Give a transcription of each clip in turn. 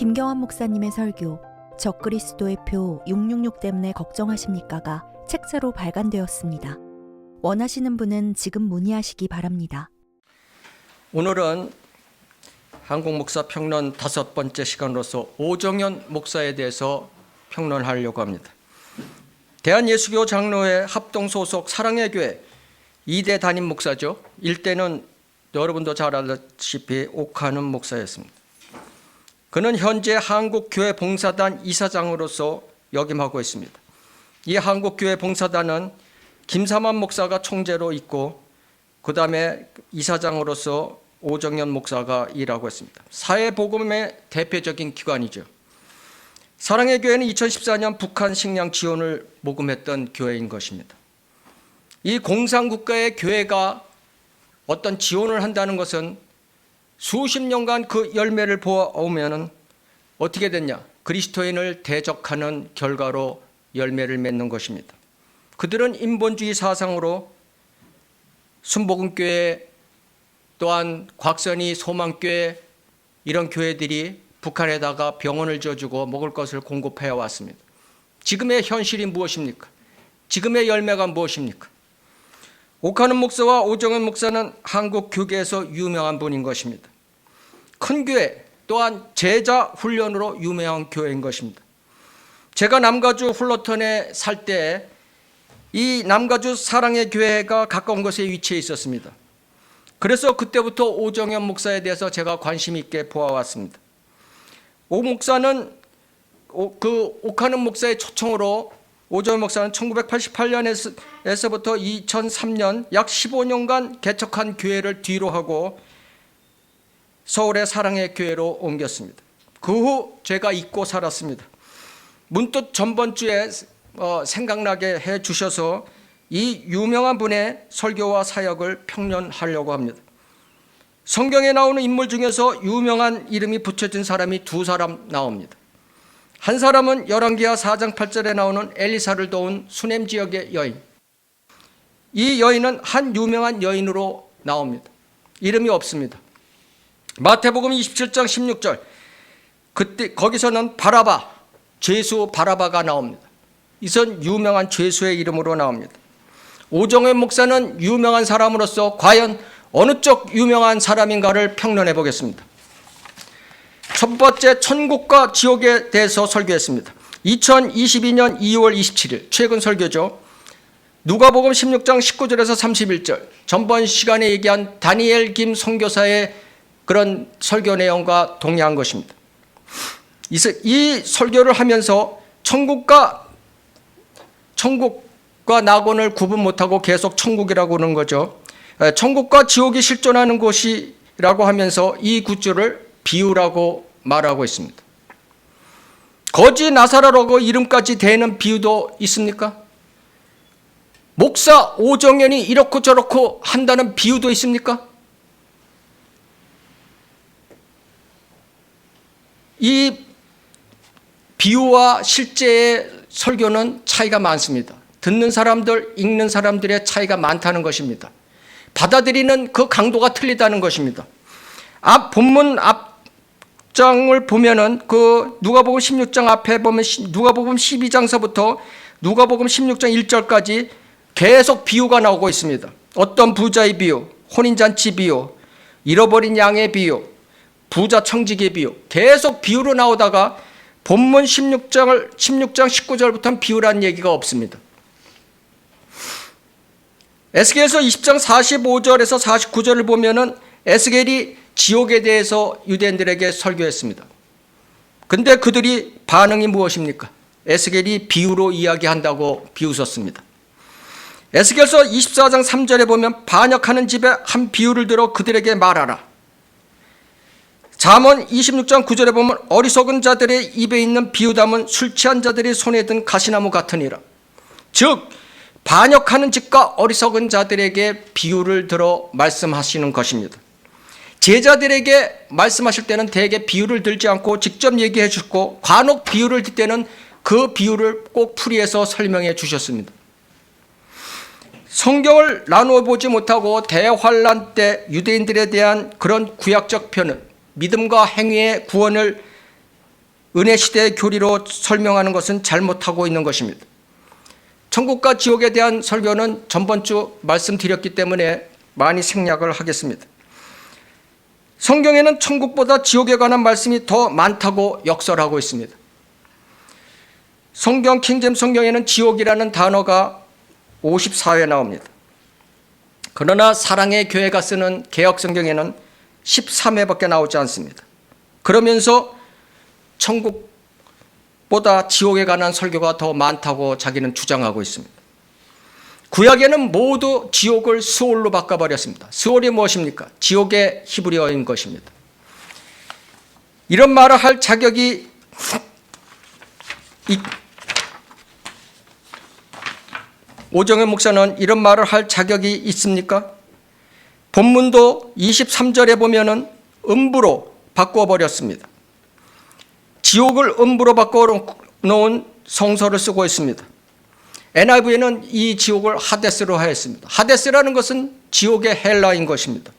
김경환 목사님의 설교 적그리스도의 표 666 때문에 걱정하십니까가 책자로 발간되었습니다. 원하시는 분은 지금 문의하시기 바랍니다. 오늘은 한국목사 평론 5번째 시간으로서 오정현 목사에 대해서 평론하려고 합니다. 대한예수교 장로회 합동소속 사랑의 교회 2대 담임 목사죠. 1대는 여러분도 잘 알다시피 옥하는 목사였습니다. 그는 현재 한국교회 봉사단 이사장으로서 역임하고 있습니다. 이 한국교회 봉사단은 김삼환 목사가 총재로 있고 그 다음에 이사장으로서 오정현 목사가 일하고 있습니다. 사회복음의 대표적인 기관이죠. 사랑의 교회는 2014년 북한 식량 지원을 모금했던 교회인 것입니다. 이 공산국가의 교회가 어떤 지원을 한다는 것은 수십 년간 그 열매를 보아오면 어떻게 됐냐? 그리스도인을 대적하는 결과로 열매를 맺는 것입니다. 그들은 인본주의 사상으로 순복음교회 또한 곽선이 소망교회 이런 교회들이 북한에다가 병원을 지어주고 먹을 것을 공급해 왔습니다. 지금의 현실이 무엇입니까? 지금의 열매가 무엇입니까? 옥하는 목사와 오정현 목사는 한국 교계에서 유명한 분인 것입니다. 큰 교회 또한 제자 훈련으로 유명한 교회인 것입니다. 제가 남가주 훌러턴에 살 때 이 남가주 사랑의 교회가 가까운 곳에 위치해 있었습니다. 그래서 그때부터 오정현 목사에 대해서 제가 관심 있게 보아왔습니다. 오 목사는 옥하는 목사의 초청으로 오정현 목사는 1988년에서부터 2003년 약 15년간 개척한 교회를 뒤로 하고 서울의 사랑의 교회로 옮겼습니다. 그 후 제가 잊고 살았습니다. 문득 전번 주에 생각나게 해 주셔서 이 유명한 분의 설교와 사역을 평론하려고 합니다. 성경에 나오는 인물 중에서 유명한 이름이 붙여진 사람이 2사람 나옵니다. 한 사람은 열왕기하 4장 8절에 나오는 엘리사를 도운 수넴 지역의 여인. 이 여인은 한 유명한 여인으로 나옵니다. 이름이 없습니다. 마태복음 27장 16절 그때 거기서는 바라바, 죄수 바라바가 나옵니다. 이선 유명한 죄수의 이름으로 나옵니다. 오정현 목사는 유명한 사람으로서 과연 어느 쪽 유명한 사람인가를 평론해 보겠습니다. 첫 번째, 천국과 지옥에 대해서 설교했습니다. 2022년 2월 27일 최근 설교죠. 누가복음 16장 19절에서 31절 전번 시간에 얘기한 다니엘 김 선교사의 그런 설교 내용과 동의한 것입니다. 이 설교를 하면서 천국과 낙원을 구분 못하고 계속 천국이라고 하는 거죠. 천국과 지옥이 실존하는 곳이라고 하면서 이 구절을 비유라고 말하고 있습니다. 거지 나사로라고 이름까지 대는 비유도 있습니까? 목사 오정현이 이렇고 저렇고 한다는 비유도 있습니까? 이 비유와 실제의 설교는 차이가 많습니다. 듣는 사람들, 읽는 사람들의 차이가 많다는 것입니다. 받아들이는 그 강도가 틀리다는 것입니다. 본문 앞장을 보면은 그 누가복음 16장 앞에 보면 누가복음 12장서부터 누가복음 16장 1절까지 계속 비유가 나오고 있습니다. 어떤 부자의 비유, 혼인잔치 비유, 잃어버린 양의 비유, 부자 청지기의 비유, 계속 비유로 나오다가 본문 16장 19절부터는 비유라는 얘기가 없습니다. 에스겔서 20장 45절에서 49절을 보면은 에스겔이 지옥에 대해서 유대인들에게 설교했습니다. 근데 그들이 반응이 무엇입니까? 에스겔이 비유로 이야기한다고 비웃었습니다. 에스겔서 24장 3절에 보면 반역하는 집에 한 비유를 들어 그들에게 말하라. 잠언 26장 9절에 보면 어리석은 자들의 입에 있는 비유담은 술 취한 자들이 손에 든 가시나무 같으니라. 즉 반역하는 집과 어리석은 자들에게 비유를 들어 말씀하시는 것입니다. 제자들에게 말씀하실 때는 대개 비유를 들지 않고 직접 얘기해 주고 간혹 비유를 들 때는 그 비유를 꼭 풀이해서 설명해 주셨습니다. 성경을 나누어 보지 못하고 대환란 때 유대인들에 대한 그런 구약적 표현, 믿음과 행위의 구원을 은혜 시대의 교리로 설명하는 것은 잘못하고 있는 것입니다. 천국과 지옥에 대한 설교는 전번주 말씀드렸기 때문에 많이 생략을 하겠습니다. 성경에는 천국보다 지옥에 관한 말씀이 더 많다고 역설하고 있습니다. 성경 킹제임스 성경에는 지옥이라는 단어가 54회 나옵니다. 그러나 사랑의 교회가 쓰는 개역 성경에는 13회밖에 나오지 않습니다. 그러면서 천국보다 지옥에 관한 설교가 더 많다고 자기는 주장하고 있습니다. 구약에는 모두 지옥을 스올로 바꿔버렸습니다. 스올이 무엇입니까? 지옥의 히브리어인 것입니다. 이런 말을 할 자격이 오정현 목사는 이런 말을 할 자격이 있습니까? 본문도 23절에 보면은 음부로 바꿔버렸습니다. 지옥을 음부로 바꿔놓은 성서를 쓰고 있습니다. NIV에는 이 지옥을 하데스로 하였습니다. 하데스라는 것은 지옥의 헬라인 것입니다.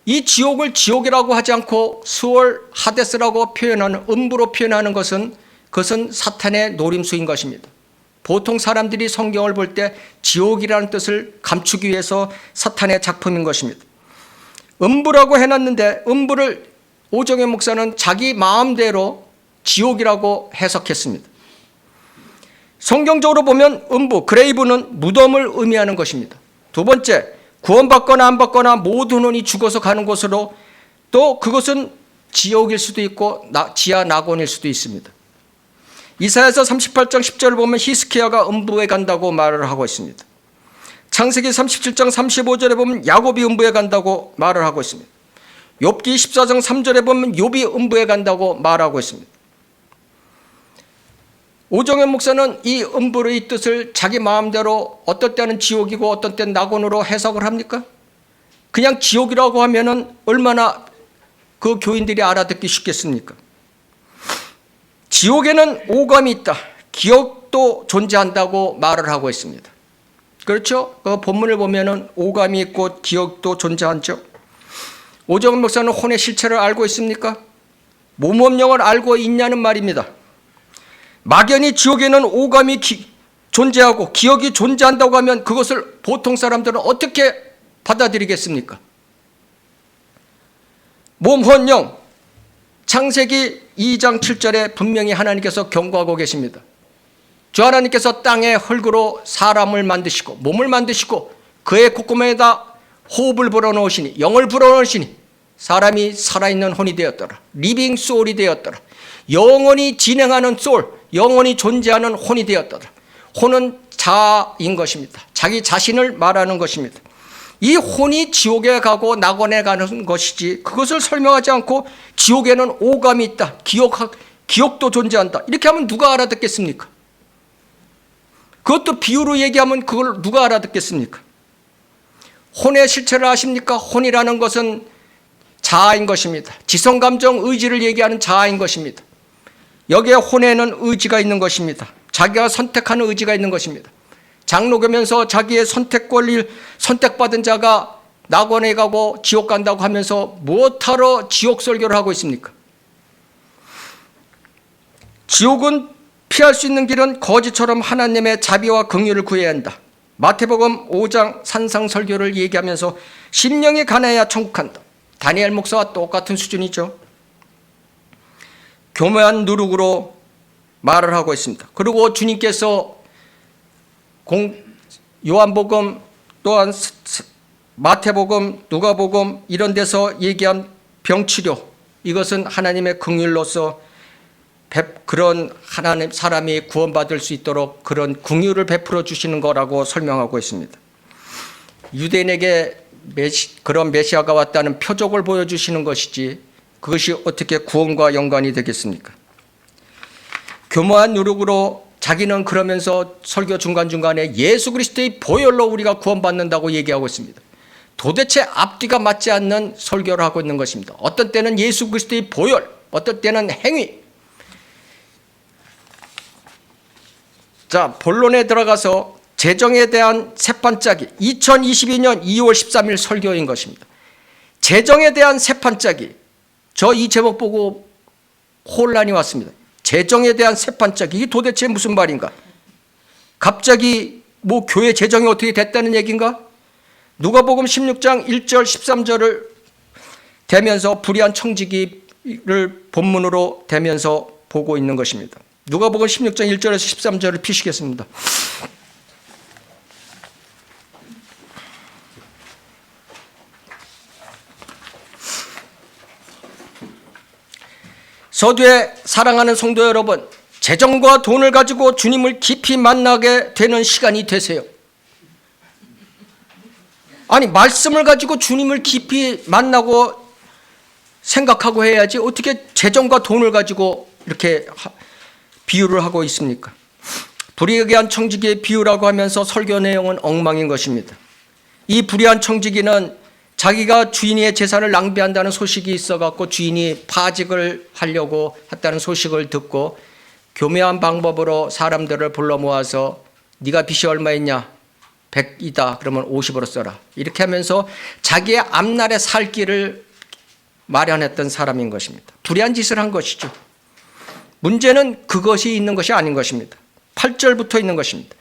이 지옥을 지옥이라고 하지 않고 수월 하데스라고 표현하는, 음부로 표현하는 것은 그것은 사탄의 노림수인 것입니다. 보통 사람들이 성경을 볼 때 지옥이라는 뜻을 감추기 위해서 사탄의 작품인 것입니다. 음부라고 해놨는데 음부를 오정현 목사는 자기 마음대로 지옥이라고 해석했습니다. 성경적으로 보면 음부, 그레이브는 무덤을 의미하는 것입니다. 두 번째, 구원받거나 안 받거나 모든 혼이 죽어서 가는 곳으로, 또 그것은 지옥일 수도 있고 지하 낙원일 수도 있습니다. 이사야서 38장 10절을 보면 히스기야가 음부에 간다고 말을 하고 있습니다. 창세기 37장 35절에 보면 야곱이 음부에 간다고 말을 하고 있습니다. 욥기 14장 3절에 보면 욥이 음부에 간다고 말하고 있습니다. 오정현 목사는 이 음부의 뜻을 자기 마음대로 어떨 때는 지옥이고 어떤 때는 낙원으로 해석을 합니까? 그냥 지옥이라고 하면은 얼마나 그 교인들이 알아듣기 쉽겠습니까? 지옥에는 오감이 있다, 기억도 존재한다고 말을 하고 있습니다. 그렇죠? 그 본문을 보면은 오감이 있고 기억도 존재하죠. 오정현 목사는 혼의 실체를 알고 있습니까? 모범령을 알고 있냐는 말입니다. 막연히 지옥에는 오감이 존재하고 기억이 존재한다고 하면 그것을 보통 사람들은 어떻게 받아들이겠습니까? 몸혼령, 창세기 2장 7절에 분명히 하나님께서 경고하고 계십니다. 주 하나님께서 땅의 흙으로 사람을 만드시고 몸을 만드시고 그의 콧구멍에다 호흡을 불어넣으시니, 영을 불어넣으시니 사람이 살아있는 혼이 되었더라. 리빙 소울이 되었더라. 영원히 진행하는 소울, 영원히 존재하는 혼이 되었더라. 혼은 자아인 것입니다. 자기 자신을 말하는 것입니다. 이 혼이 지옥에 가고 낙원에 가는 것이지, 그것을 설명하지 않고 지옥에는 오감이 있다, 기억도 존재한다, 이렇게 하면 누가 알아듣겠습니까? 그것도 비유로 얘기하면 그걸 누가 알아듣겠습니까? 혼의 실체를 아십니까? 혼이라는 것은 자아인 것입니다. 지성, 감정, 의지를 얘기하는 자아인 것입니다. 여기에 혼에는 의지가 있는 것입니다. 자기가 선택하는 의지가 있는 것입니다. 장로교면서 자기의 선택 권리를 선택받은 자가 낙원에 가고 지옥 간다고 하면서 무엇하러 지옥 설교를 하고 있습니까? 지옥은 피할 수 있는 길은 거지처럼 하나님의 자비와 긍휼을 구해야 한다. 마태복음 5장 산상 설교를 얘기하면서 심령이 가난해야 천국 간다. 다니엘 목사와 똑같은 수준이죠. 교묘한 누룩으로 말을 하고 있습니다. 그리고 주님께서 요한복음 또한 마태복음, 누가복음 이런 데서 얘기한 병치료, 이것은 하나님의 긍휼로서 그런 하나님 사람이 구원받을 수 있도록 그런 긍휼을 베풀어 주시는 거라고 설명하고 있습니다. 유대인에게 그런 메시아가 왔다는 표적을 보여주시는 것이지 그것이 어떻게 구원과 연관이 되겠습니까? 교묘한 누룩으로 자기는 그러면서 설교 중간중간에 예수 그리스도의 보혈로 우리가 구원받는다고 얘기하고 있습니다. 도대체 앞뒤가 맞지 않는 설교를 하고 있는 것입니다. 어떤 때는 예수 그리스도의 보혈, 어떤 때는 행위. 자, 본론에 들어가서 재정에 대한 새판짜기, 2022년 2월 13일 설교인 것입니다. 재정에 대한 새판짜기. 저 이 제목 보고 혼란이 왔습니다. 재정에 대한 새판짜기, 이게 도대체 무슨 말인가? 갑자기 뭐 교회 재정이 어떻게 됐다는 얘기인가? 누가복음 16장 1절 13절을 대면서 불의한 청지기를 본문으로 대면서 보고 있는 것입니다. 누가복음 16장 1절에서 13절을 피시겠습니다. 서두에 사랑하는 성도 여러분, 재정과 돈을 가지고 주님을 깊이 만나게 되는 시간이 되세요. 아니, 말씀을 가지고 주님을 깊이 만나고 생각하고 해야지 어떻게 재정과 돈을 가지고 이렇게 비유를 하고 있습니까? 불의한 청지기의 비유라고 하면서 설교 내용은 엉망인 것입니다. 이 불의한 청지기는 자기가 주인의 재산을 낭비한다는 소식이 있어갖고 주인이 파직을 하려고 했다는 소식을 듣고 교묘한 방법으로 사람들을 불러 모아서 네가 빚이 얼마 있냐? 100이다. 그러면 50으로 써라. 이렇게 하면서 자기의 앞날의 살 길을 마련했던 사람인 것입니다. 불의한 짓을 한 것이죠. 문제는 그것이 있는 것이 아닌 것입니다. 8절부터 있는 것입니다.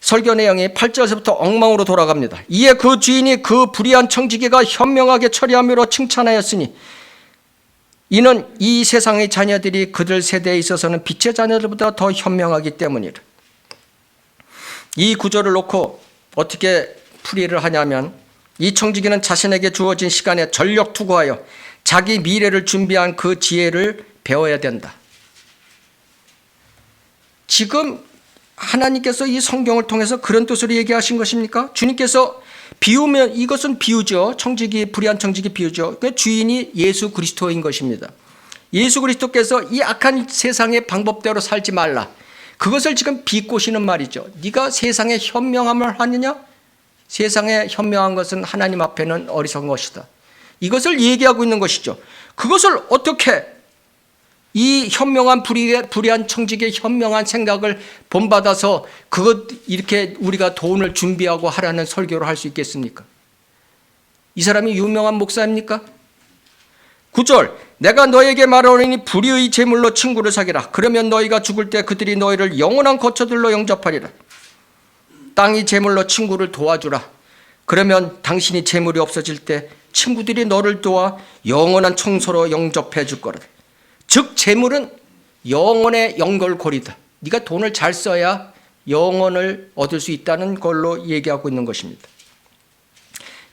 설교 내용이 8절에서부터 엉망으로 돌아갑니다. 이에 그 주인이 그 불의한 청지기가 현명하게 처리함으로 칭찬하였으니 이는 이 세상의 자녀들이 그들 세대에 있어서는 빛의 자녀들보다 더 현명하기 때문이라. 이 구절을 놓고 어떻게 풀이를 하냐면, 이 청지기는 자신에게 주어진 시간에 전력 투구하여 자기 미래를 준비한 그 지혜를 배워야 된다. 지금 하나님께서 이 성경을 통해서 그런 뜻으로 얘기하신 것입니까? 주님께서 비우면, 이것은 비유죠. 청지기, 불의한 청지기 비유죠. 그 주인이 예수 그리스도인 것입니다. 예수 그리스도께서 이 악한 세상의 방법대로 살지 말라. 그것을 지금 비꼬시는 말이죠. 네가 세상에 현명함을 하느냐? 세상에 현명한 것은 하나님 앞에는 어리석은 것이다. 이것을 얘기하고 있는 것이죠. 그것을 어떻게 이 현명한 불의한 청지기의 현명한 생각을 본받아서 그것 이렇게 우리가 돈을 준비하고 하라는 설교를 할 수 있겠습니까? 이 사람이 유명한 목사입니까? 9절, 내가 너에게 말하노니 불의의 재물로 친구를 사귀라. 그러면 너희가 죽을 때 그들이 너희를 영원한 거처들로 영접하리라. 땅이 재물로 친구를 도와주라. 그러면 당신이 재물이 없어질 때 친구들이 너를 도와 영원한 청소로 영접해 줄 거라. 즉 재물은 영혼의 연결고리다. 네가 돈을 잘 써야 영혼을 얻을 수 있다는 걸로 얘기하고 있는 것입니다.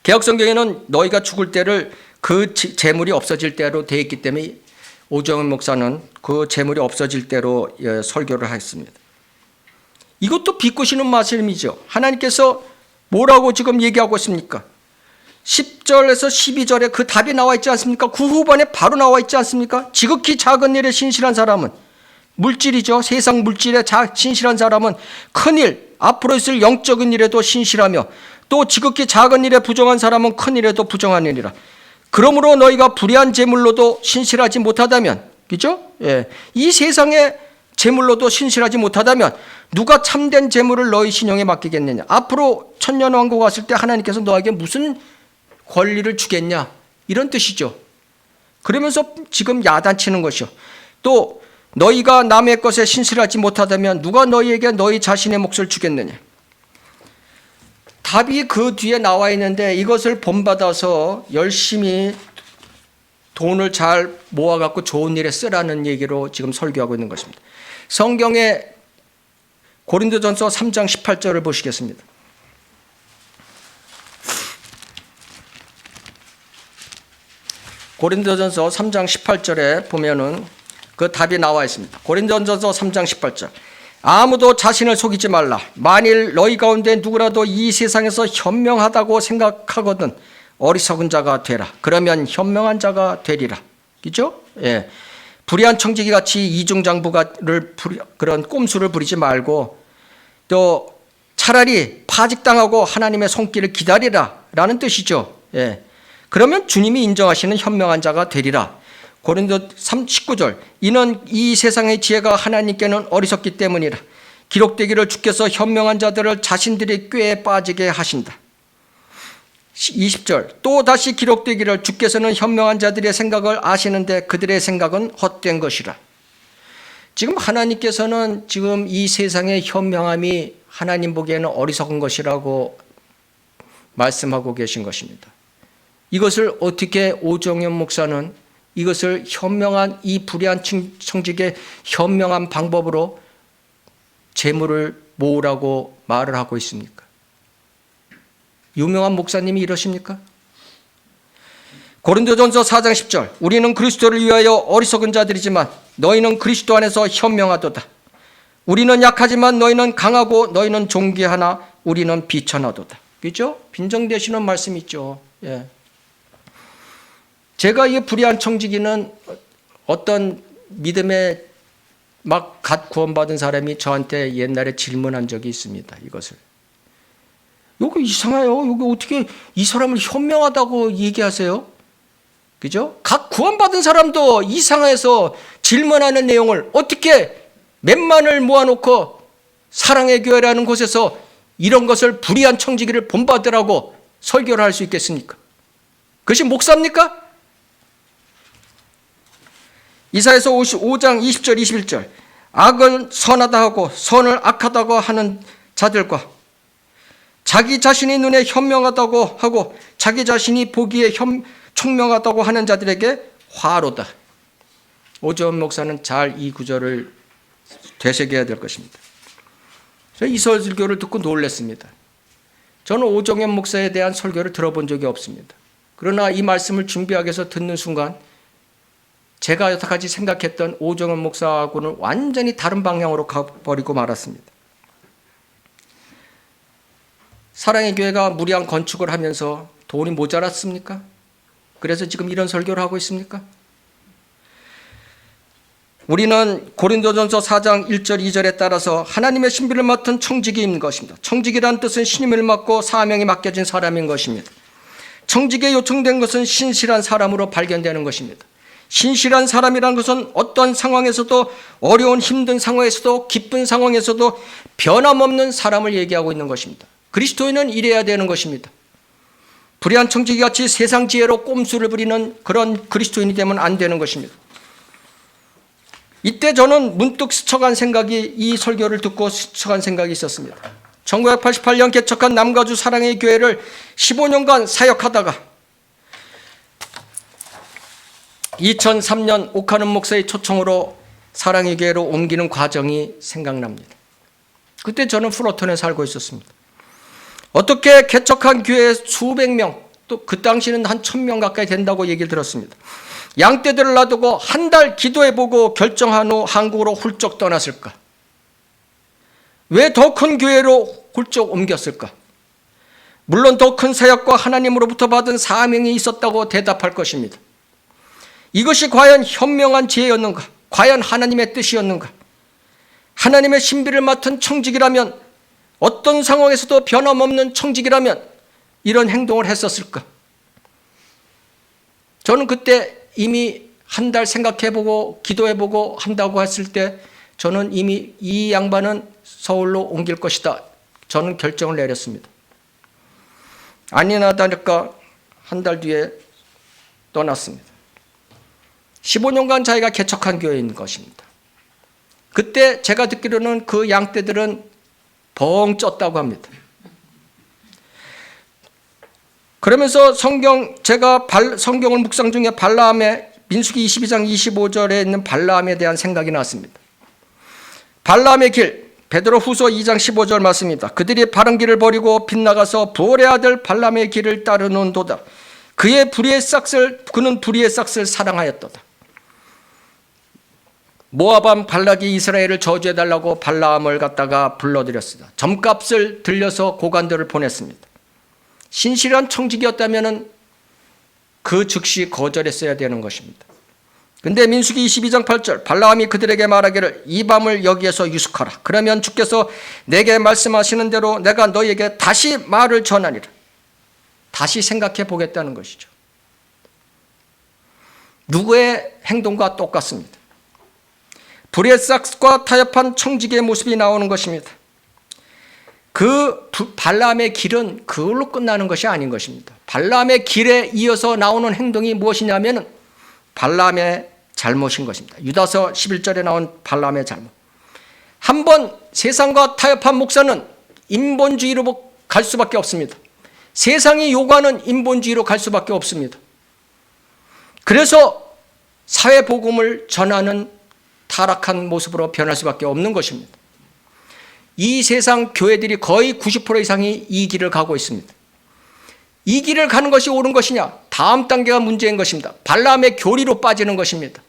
개혁성경에는 너희가 죽을 때를 그 재물이 없어질 때로 되어 있기 때문에 오정은 목사는 그 재물이 없어질 때로 설교를 했습니다. 이것도 비꼬시는 말씀이죠. 하나님께서 뭐라고 지금 얘기하고 있습니까? 10절에서 12절에 그 답이 나와 있지 않습니까? 그 후반에 바로 나와 있지 않습니까? 지극히 작은 일에 신실한 사람은, 물질이죠. 세상 물질에 신실한 사람은 큰일, 앞으로 있을 영적인 일에도 신실하며 또 지극히 작은 일에 부정한 사람은 큰 일에도 부정한 일이라. 그러므로 너희가 불의한 재물로도 신실하지 못하다면, 그죠? 예. 이 세상의 재물로도 신실하지 못하다면 누가 참된 재물을 너희 신용에 맡기겠느냐? 앞으로 천년왕국 왔을 때 하나님께서 너에게 무슨 권리를 주겠냐? 이런 뜻이죠. 그러면서 지금 야단치는 것이요. 또 너희가 남의 것에 신실하지 못하다면 누가 너희에게 너희 자신의 몫을 주겠느냐? 답이 그 뒤에 나와 있는데 이것을 본받아서 열심히 돈을 잘 모아갖고 좋은 일에 쓰라는 얘기로 지금 설교하고 있는 것입니다. 성경의 고린도전서 3장 18절을 보시겠습니다. 고린도전서 3장 18절에 보면은 그 답이 나와 있습니다. 고린도전서 3장 18절. 아무도 자신을 속이지 말라. 만일 너희 가운데 누구라도 이 세상에서 현명하다고 생각하거든 어리석은 자가 되라. 그러면 현명한 자가 되리라. 그죠? 예. 불의한 청지기 같이 이중장부를 그런 꼼수를 부리지 말고 또 차라리 파직당하고 하나님의 손길을 기다리라 라는 뜻이죠. 예. 그러면 주님이 인정하시는 현명한 자가 되리라. 고린도 19절. 이는 이 세상의 지혜가 하나님께는 어리석기 때문이라. 기록되기를 주께서 현명한 자들을 자신들의 꾀에 빠지게 하신다. 20절 또 다시 기록되기를 주께서는 현명한 자들의 생각을 아시는데 그들의 생각은 헛된 것이라. 지금 하나님께서는 지금 이 세상의 현명함이 하나님 보기에는 어리석은 것이라고 말씀하고 계신 것입니다. 이것을 어떻게 오정현 목사는 이것을 현명한 이 불의한 청직의 현명한 방법으로 재물을 모으라고 말을 하고 있습니까? 유명한 목사님이 이러십니까? 고린도전서 4장 10절 우리는 그리스도를 위하여 어리석은 자들이지만 너희는 그리스도 안에서 현명하도다. 우리는 약하지만 너희는 강하고 너희는 존귀하나 우리는 비천하도다. 그렇죠? 빈정되시는 말씀 있죠. 예. 제가 이 불의한 청지기는 어떤 믿음에 막 갓 구원받은 사람이 저한테 옛날에 질문한 적이 있습니다. 이것을. 여기 이상해요. 여기 어떻게 이 사람을 현명하다고 얘기하세요? 그죠? 각 구원받은 사람도 이상해서 질문하는 내용을 어떻게 몇만을 모아놓고 사랑의 교회라는 곳에서 이런 것을 불의한 청지기를 본받으라고 설교를 할 수 있겠습니까? 그것이 목사입니까? 이사야서 55장 20절 21절 악을 선하다 하고 선을 악하다고 하는 자들과 자기 자신이 눈에 현명하다고 하고 자기 자신이 보기에 총명하다고 하는 자들에게 화로다. 오정현 목사는 잘 이 구절을 되새겨야 될 것입니다. 이 설교를 듣고 놀랐습니다. 저는 오정현 목사에 대한 설교를 들어본 적이 없습니다. 그러나 이 말씀을 준비하기 위해서 듣는 순간 제가 여태까지 생각했던 오정현 목사하고는 완전히 다른 방향으로 가버리고 말았습니다. 사랑의 교회가 무리한 건축을 하면서 돈이 모자랐습니까? 그래서 지금 이런 설교를 하고 있습니까? 우리는 고린도전서 4장 1절 2절에 따라서 하나님의 신비를 맡은 청지기인 것입니다. 청지기란 뜻은 신임을 맡고 사명이 맡겨진 사람인 것입니다. 청지기에 요청된 것은 신실한 사람으로 발견되는 것입니다. 신실한 사람이란 것은 어떤 상황에서도 어려운 힘든 상황에서도 기쁜 상황에서도 변함없는 사람을 얘기하고 있는 것입니다. 그리스도인은 이래야 되는 것입니다. 불의한 청지기같이 세상 지혜로 꼼수를 부리는 그런 그리스도인이 되면 안 되는 것입니다. 이때 저는 문득 스쳐간 생각이 이 설교를 듣고 스쳐간 생각이 있었습니다. 1988년 개척한 남가주 사랑의 교회를 15년간 사역하다가 2003년 옥하는 목사의 초청으로 사랑의 교회로 옮기는 과정이 생각납니다. 그때 저는 플로톤에 살고 있었습니다. 어떻게 개척한 교회에 수백 명, 또 그 당시는 한 1000명 가까이 된다고 얘기를 들었습니다. 양떼들을 놔두고 한 달 기도해보고 결정한 후 한국으로 훌쩍 떠났을까? 왜 더 큰 교회로 훌쩍 옮겼을까? 물론 더 큰 사역과 하나님으로부터 받은 사명이 있었다고 대답할 것입니다. 이것이 과연 현명한 지혜였는가? 과연 하나님의 뜻이었는가? 하나님의 신비를 맡은 청직이라면, 어떤 상황에서도 변함없는 청직이라면 이런 행동을 했었을까? 저는 그때 이미 한 달 생각해보고 기도해보고 한다고 했을 때 저는 이미 이 양반은 서울로 옮길 것이다. 저는 결정을 내렸습니다. 아니나 다를까 한 달 뒤에 떠났습니다. 15년간 자기가 개척한 교회인 것입니다. 그때 제가 듣기로는 그 양떼들은 벙 쪘다고 합니다. 그러면서 제가 성경을 묵상 중에 발라함의 민수기 22장 25절에 있는 발라함에 대한 생각이 났습니다. 발라함의 길, 베드로후서 2장 15절 말씀입니다. 그들이 바른 길을 버리고 빗나가서 부올의 아들 발라함의 길을 따르는도다. 그는 불의의 싹을 사랑하였도다. 모압 발락이 이스라엘을 저주해달라고 발라함을 갖다가 불러들였습니다. 점값을 들려서 고관들을 보냈습니다. 신실한 청직이었다면 그 즉시 거절했어야 되는 것입니다. 근데 민수기 22장 8절 발라함이 그들에게 말하기를 이 밤을 여기에서 유숙하라. 그러면 주께서 내게 말씀하시는 대로 내가 너희에게 다시 말을 전하리라. 다시 생각해 보겠다는 것이죠. 누구의 행동과 똑같습니다. 불의 싹과 타협한 청직의 모습이 나오는 것입니다. 그 발람의 길은 그걸로 끝나는 것이 아닌 것입니다. 발람의 길에 이어서 나오는 행동이 무엇이냐면 발람의 잘못인 것입니다. 유다서 11절에 나온 발람의 잘못. 한번 세상과 타협한 목사는 인본주의로 갈 수밖에 없습니다. 세상이 요구하는 인본주의로 갈 수밖에 없습니다. 그래서 사회복음을 전하는 타락한 모습으로 변할 수밖에 없는 것입니다. 이 세상 교회들이 거의 90% 이상이 이 길을 가고 있습니다. 이 길을 가는 것이 옳은 것이냐? 다음 단계가 문제인 것입니다. 발람의 교리로 빠지는 것입니다.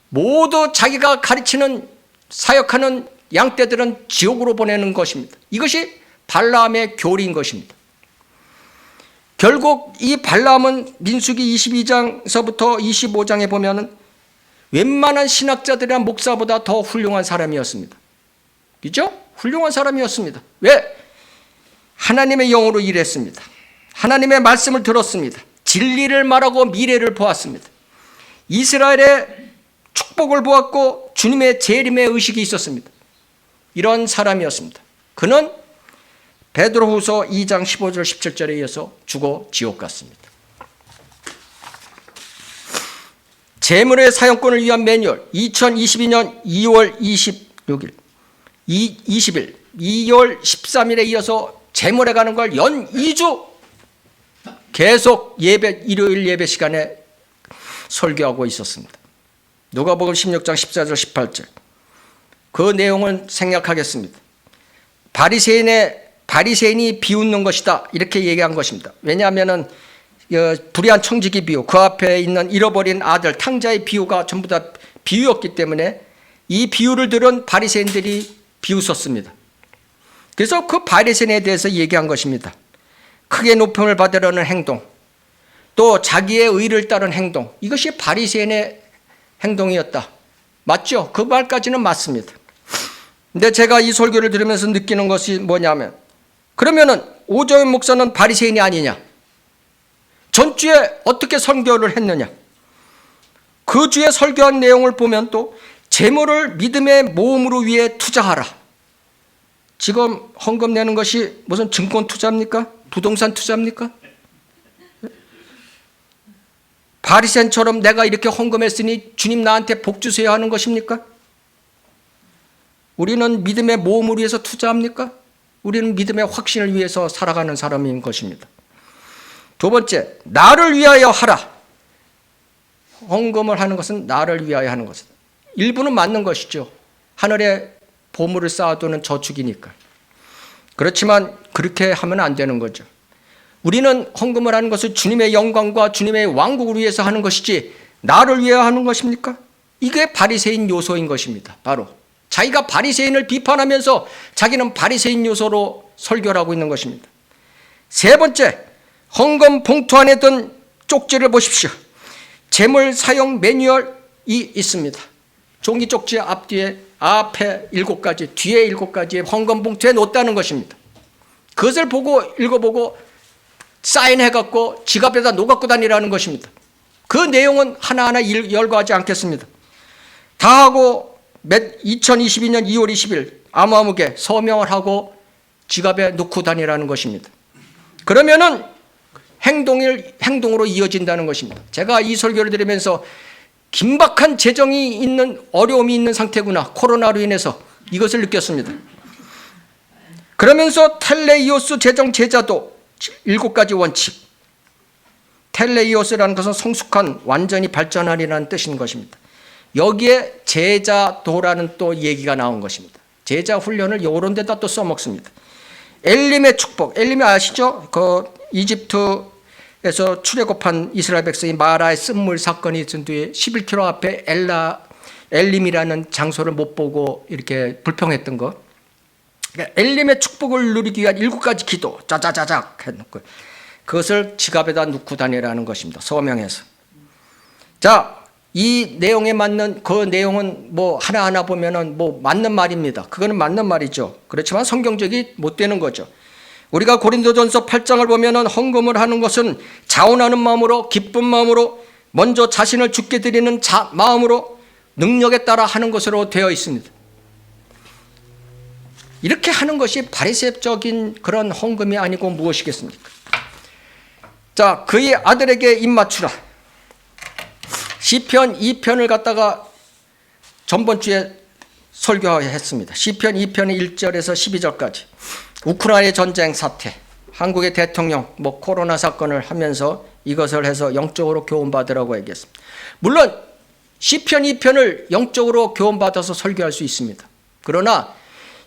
모두 자기가 가르치는 사역하는 양떼들은 지옥으로 보내는 것입니다. 이것이 발람의 교리인 것입니다. 결국 이 발람은 민수기 22장서부터 25장에 보면은 웬만한 신학자들이나 목사보다 더 훌륭한 사람이었습니다. 그죠? 훌륭한 사람이었습니다. 왜? 하나님의 영으로 일했습니다. 하나님의 말씀을 들었습니다. 진리를 말하고 미래를 보았습니다. 이스라엘의 축복을 보았고 주님의 재림의 의식이 있었습니다. 이런 사람이었습니다. 그는 베드로후서 2장 15절 17절에 이어서 죽어 지옥 갔습니다. 재물의 사용권을 위한 매뉴얼 2022년 2월 26일 20일 2월 13일에 이어서 재물에 가는 걸 연 2주 계속 예배 일요일 예배 시간에 설교하고 있었습니다. 누가복음 16장 14절 18절 그 내용은 생략하겠습니다. 바리새인이 비웃는 것이다 이렇게 얘기한 것입니다. 왜냐하면은 불의한 청지기 비유, 그 앞에 있는 잃어버린 아들 탕자의 비유가 전부 다 비유였기 때문에 이 비유를 들은 바리새인들이 비웃었습니다. 그래서 그 바리새인에 대해서 얘기한 것입니다. 크게 높임을 받으려는 행동, 또 자기의 의를 따른 행동, 이것이 바리새인의 행동이었다. 맞죠? 그 말까지는 맞습니다. 근데 제가 이 설교를 들으면서 느끼는 것이 뭐냐면, 그러면은 오정현 목사는 바리새인이 아니냐? 전주에 어떻게 설교를 했느냐? 그 주에 설교한 내용을 보면 또 재물을 믿음의 모험으로 위해 투자하라. 지금 헌금 내는 것이 무슨 증권 투자입니까? 부동산 투자입니까? 바리새인처럼 내가 이렇게 헌금했으니 주님 나한테 복 주세요 하는 것입니까? 우리는 믿음의 모험을 위해서 투자합니까? 우리는 믿음의 확신을 위해서 살아가는 사람인 것입니다. 두 번째, 나를 위하여 하라. 헌금을 하는 것은 나를 위하여 하는 것이다. 일부는 맞는 것이죠. 하늘에 보물을 쌓아두는 저축이니까. 그렇지만 그렇게 하면 안 되는 거죠. 우리는 헌금을 하는 것을 주님의 영광과 주님의 왕국을 위해서 하는 것이지 나를 위해 하는 것입니까? 이게 바리새인 요소인 것입니다. 바로 자기가 바리새인을 비판하면서 자기는 바리새인 요소로 설교를 하고 있는 것입니다. 세 번째, 헌금 봉투 안에 든 쪽지를 보십시오. 재물 사용 매뉴얼이 있습니다. 종이 쪽지 앞뒤에 앞에 7가지, 뒤에 7가지의 헌금 봉투에 놓았다는 것입니다. 그것을 보고 읽어보고 사인해갖고 지갑에다 놓아갖고 다니라는 것입니다. 그 내용은 하나하나 열거하지 않겠습니다. 다 하고 2022년 2월 20일 아무개 서명을 하고 지갑에 넣고 다니라는 것입니다. 그러면은 행동으로 이어진다는 것입니다. 제가 이 설교를 들으면서 긴박한 재정이 있는 어려움이 있는 상태구나. 코로나로 인해서 이것을 느꼈습니다. 그러면서 텔레이오스 재정 제자도 7가지 원칙. 텔레이오스라는 것은 성숙한 완전히 발전하리라는 뜻인 것입니다. 여기에 제자도라는 또 얘기가 나온 것입니다. 제자 훈련을 이런 데다 또 써먹습니다. 엘림의 축복. 엘림이 아시죠? 그 이집트에서 출애굽한 이스라엘 백성이 마라의 쓴물 사건이 있은 뒤에 11km 앞에 엘림이라는 장소를 못 보고 이렇게 불평했던 것. 그러니까 엘림의 축복을 누리기 위한 7가지 기도 짜자자작 해놓고 그것을 지갑에다 넣고 다니라는 것입니다. 서명해서. 자, 이 내용에 맞는 그 내용은 뭐 하나하나 보면은 뭐 맞는 말입니다. 그거는 맞는 말이죠. 그렇지만 성경적이 못 되는 거죠. 우리가 고린도전서 8장을 보면은 헌금을 하는 것은 자원하는 마음으로 기쁜 마음으로 먼저 자신을 주께 드리는 마음으로 능력에 따라 하는 것으로 되어 있습니다. 이렇게 하는 것이 바리새적인 그런 헌금이 아니고 무엇이겠습니까? 자, 그의 아들에게 입맞추라. 시편 2편을 갖다가 전번 주에 설교했습니다. 시편 2편의 1절에서 12절까지 우크라이나 전쟁 사태, 한국의 대통령 코로나 사건을 하면서 이것을 해서 영적으로 교훈받으라고 얘기했습니다. 물론 시편 2편을 영적으로 교훈받아서 설교할 수 있습니다. 그러나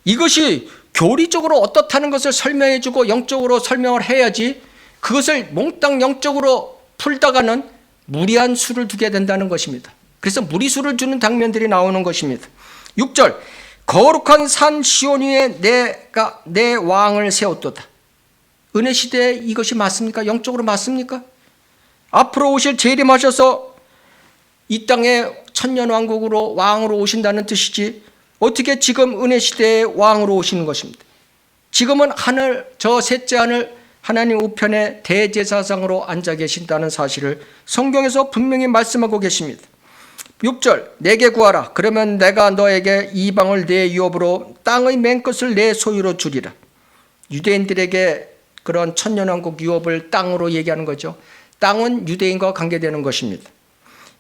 이것이 교리적으로 어떻다는 것을 설명해주고 영적으로 설명을 해야지, 그것을 몽땅 영적으로 풀다가는 무리한 수를 두게 된다는 것입니다. 그래서 무리수를 주는 장면들이 나오는 것입니다. 6절, 거룩한 산 시온 위에 내가 내 왕을 세웠도다. 은혜 시대에 이것이 맞습니까? 영적으로 맞습니까? 앞으로 오실 재림하셔서 이 땅에 천년왕국으로 왕으로 오신다는 뜻이지, 어떻게 지금 은혜 시대에 왕으로 오시는 것입니다. 지금은 하늘, 저 셋째 하늘 하나님 우편에 대제사장으로 앉아 계신다는 사실을 성경에서 분명히 말씀하고 계십니다. 6절, 내게 구하라. 그러면 내가 너에게 이방을 내 유업으로 땅의 맨것을 내 소유로 주리라. 유대인들에게 그런 천년왕국 유업을 땅으로 얘기하는 거죠. 땅은 유대인과 관계되는 것입니다.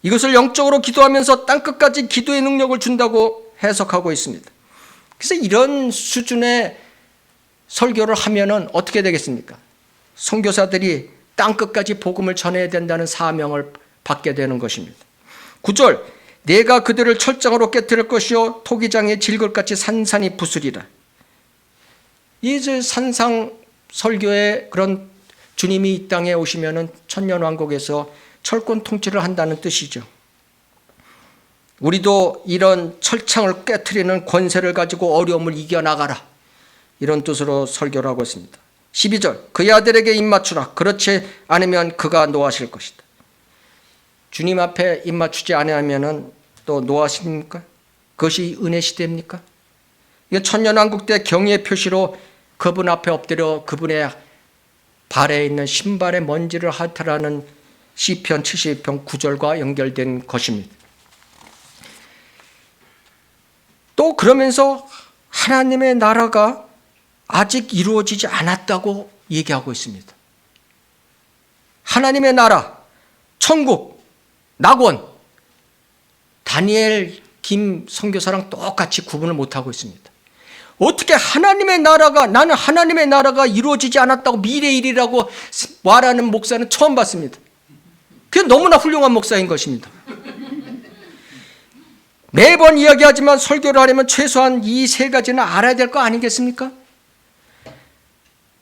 이것을 영적으로 기도하면서 땅끝까지 기도의 능력을 준다고 해석하고 있습니다. 그래서 이런 수준의 설교를 하면은 어떻게 되겠습니까? 선교사들이 땅끝까지 복음을 전해야 된다는 사명을 받게 되는 것입니다. 9절, 내가 그들을 철장으로 깨뜨릴 것이요 토기장의 질글같이 산산이 부수리라. 이 산상 설교의 그런 주님이 이 땅에 오시면은 천년왕국에서 철권 통치를 한다는 뜻이죠. 우리도 이런 철창을 깨트리는 권세를 가지고 어려움을 이겨나가라, 이런 뜻으로 설교를 하고 있습니다. 12절, 그의 아들에게 입맞추라. 그렇지 않으면 그가 노하실 것이다. 주님 앞에 입맞추지 않으면 또 노하십니까? 그것이 은혜 시대입니까? 이게 천년왕국 때 경의의 표시로 그분 앞에 엎드려 그분의 발에 있는 신발의 먼지를 핥으라는 시편 70편 9절과 연결된 것입니다. 또 그러면서 하나님의 나라가 아직 이루어지지 않았다고 얘기하고 있습니다. 하나님의 나라, 천국, 낙원, 다니엘, 김 선교사랑 똑같이 구분을 못하고 있습니다. 어떻게 하나님의 나라가, 나는 하나님의 나라가 이루어지지 않았다고 미래 일이라고 말하는 목사는 처음 봤습니다. 그게 너무나 훌륭한 목사인 것입니다. 매번 이야기하지만 설교를 하려면 최소한 이 세 가지는 알아야 될 거 아니겠습니까?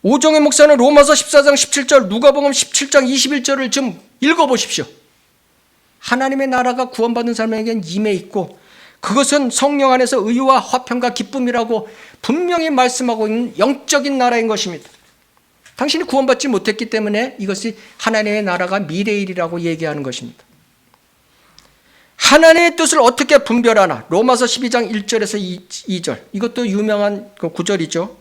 오정희 목사는 로마서 14장 17절, 누가복음 17장 21절을 좀 읽어보십시오. 하나님의 나라가 구원받은 사람에게는 임해 있고 그것은 성령 안에서 의와 화평과 기쁨이라고 분명히 말씀하고 있는 영적인 나라인 것입니다. 당신이 구원받지 못했기 때문에 이것이 하나님의 나라가 미래일이라고 얘기하는 것입니다. 하나님의 뜻을 어떻게 분별하나? 로마서 12장 1절에서 2절, 이것도 유명한 그 구절이죠.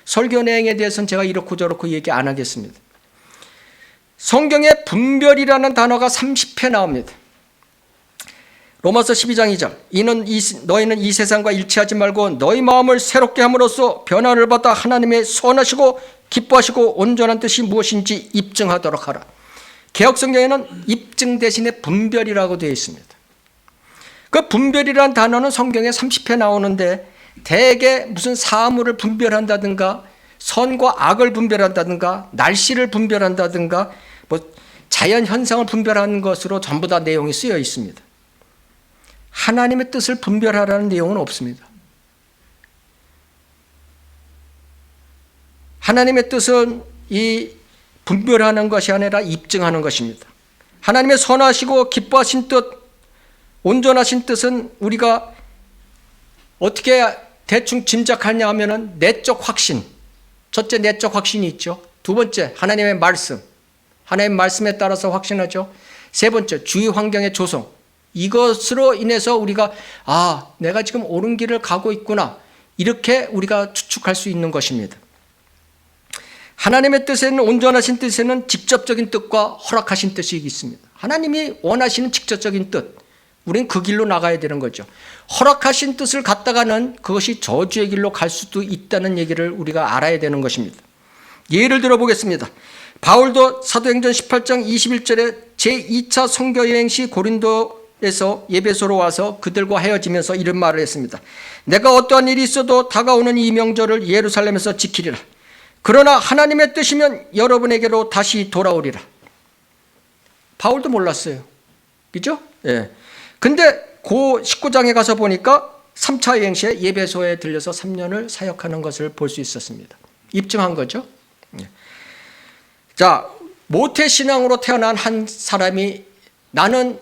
설교 내용에 대해서는 제가 이렇고 저렇고 얘기 안 하겠습니다. 성경에 분별이라는 단어가 30회 나옵니다. 로마서 12장 2절, 너희는 이 세상과 일치하지 말고 너희 마음을 새롭게 함으로써 변화를 받아 하나님의 선하시고 기뻐하시고 온전한 뜻이 무엇인지 입증하도록 하라. 개역성경에는 입증 대신에 분별이라고 되어 있습니다. 그 분별이라는 단어는 성경에 30회 나오는데 대개 무슨 사물을 분별한다든가 선과 악을 분별한다든가 날씨를 분별한다든가 자연 현상을 분별하는 것으로 전부 다 내용이 쓰여 있습니다. 하나님의 뜻을 분별하라는 내용은 없습니다. 하나님의 뜻은 이 분별하는 것이 아니라 입증하는 것입니다. 하나님의 선하시고 기뻐하신 뜻, 온전하신 뜻은 우리가 어떻게 대충 짐작하냐 하면은 내적 확신, 첫째 내적 확신이 있죠. 두 번째 하나님의 말씀, 하나님의 말씀에 따라서 확신하죠. 세 번째 주위 환경의 조성, 이것으로 인해서 우리가 내가 지금 옳은 길을 가고 있구나, 이렇게 우리가 추측할 수 있는 것입니다. 하나님의 뜻에는, 온전하신 뜻에는 직접적인 뜻과 허락하신 뜻이 있습니다. 하나님이 원하시는 직접적인 뜻, 우린 그 길로 나가야 되는 거죠. 허락하신 뜻을 갖다가는 그것이 저주의 길로 갈 수도 있다는 얘기를 우리가 알아야 되는 것입니다. 예를 들어 보겠습니다. 바울도 사도행전 18장 21절에 제2차 선교 여행 시 고린도에서 예배소로 와서 그들과 헤어지면서 이런 말을 했습니다. 내가 어떠한 일이 있어도 다가오는 이 명절을 예루살렘에서 지키리라. 그러나 하나님의 뜻이면 여러분에게로 다시 돌아오리라. 바울도 몰랐어요. 그죠? 예. 근데 그 19장에 가서 보니까 3차 여행 시에 예배소에 들려서 3년을 사역하는 것을 볼 수 있었습니다. 입증한 거죠. 예. 자, 모태신앙으로 태어난 한 사람이 나는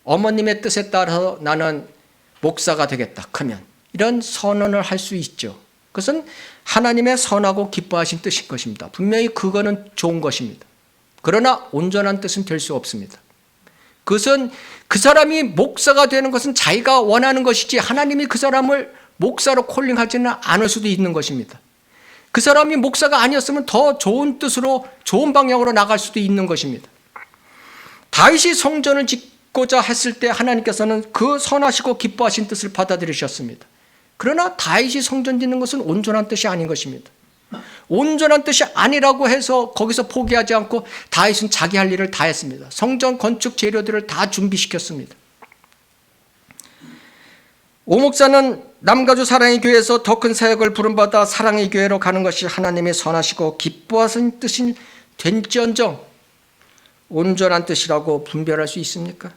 어머님의 뜻에 따라서 나는 목사가 되겠다 크면 이런 선언을 할 수 있죠. 그것은 하나님의 선하고 기뻐하신 뜻인 것입니다. 분명히 그거는 좋은 것입니다. 그러나 온전한 뜻은 될 수 없습니다. 그것은 그 사람이 목사가 되는 것은 자기가 원하는 것이지 하나님이 그 사람을 목사로 콜링하지는 않을 수도 있는 것입니다. 그 사람이 목사가 아니었으면 더 좋은 뜻으로 좋은 방향으로 나갈 수도 있는 것입니다. 다윗이 성전을 짓고자 했을 때 하나님께서는 그 선하시고 기뻐하신 뜻을 받아들이셨습니다. 그러나 다윗이 성전 짓는 것은 온전한 뜻이 아닌 것입니다. 온전한 뜻이 아니라고 해서 거기서 포기하지 않고 다윗은 자기 할 일을 다 했습니다. 성전 건축 재료들을 다 준비시켰습니다. 오 목사는 남가주 사랑의 교회에서 더 큰 사역을 부름받아 사랑의 교회로 가는 것이 하나님의 선하시고 기뻐하신 뜻이 된지언정 온전한 뜻이라고 분별할 수 있습니까?